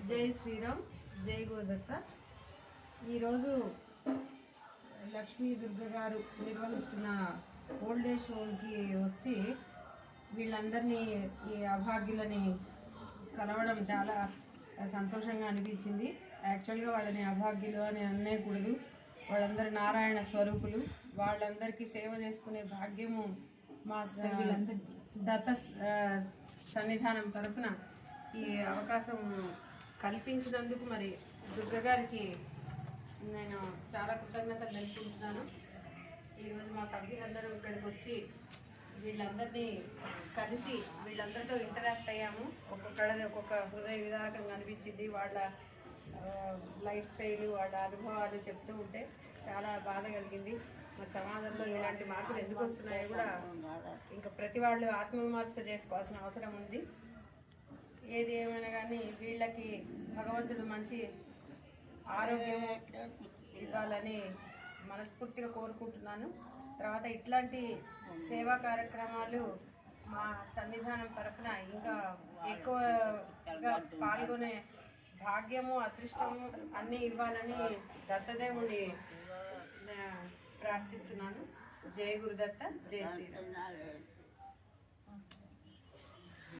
జై శ్రీరామ్, జై గురుదత్త. ఈరోజు లక్ష్మీ దుర్గ గారు నిర్వహిస్తున్న ఓల్డ్ ఏజ్ హోమ్కి వచ్చి వీళ్ళందరినీ, ఈ అభాగ్యులని కలవడం చాలా సంతోషంగా అనిపించింది. యాక్చువల్గా వాళ్ళని అభాగ్యులు అని అనేకూడదు, వాళ్ళందరూ నారాయణ స్వరూపులు. వాళ్ళందరికీ సేవ చేసుకునే భాగ్యము మా దత్త సన్నిధానం తరఫున ఈ అవకాశం కల్పించినందుకు మరి దుర్గ గారికి నేను చాలా కృతజ్ఞతలు తెలుపుకుంటున్నాను. ఈరోజు మా సభ్యులందరూ ఇక్కడికి వచ్చి వీళ్ళందరినీ కలిసి వీళ్ళందరితో ఇంటరాక్ట్ అయ్యాము. ఒక్కొక్కళ్ళది ఒక్కొక్క హృదయ విధారకంగా అనిపించింది. వాళ్ళ లైఫ్ స్టైలు, వాళ్ళ అనుభవాలు చెప్తూ ఉంటే చాలా బాధ కలిగింది. మన సమాజంలో ఇలాంటి మార్పులు ఎందుకు వస్తున్నాయో కూడా ఇంకా ప్రతి వాళ్ళు ఆత్మవిమర్శ చేసుకోవాల్సిన అవసరం ఉంది. ఏది ఏమైనా కానీ వీళ్ళకి భగవంతుడు మంచి ఆరోగ్యము ఇవ్వాలని మనస్ఫూర్తిగా కోరుకుంటున్నాను. తర్వాత ఇట్లాంటి సేవా కార్యక్రమాలు మా సన్నిధానం తరఫున ఇంకా ఎక్కువగా పాల్గొనే భాగ్యము, అదృష్టము అన్నీ ఇవ్వాలని దత్తదేవుని ప్రార్థిస్తున్నాను. జై గురుదత్త, జై శ్రీరామ్.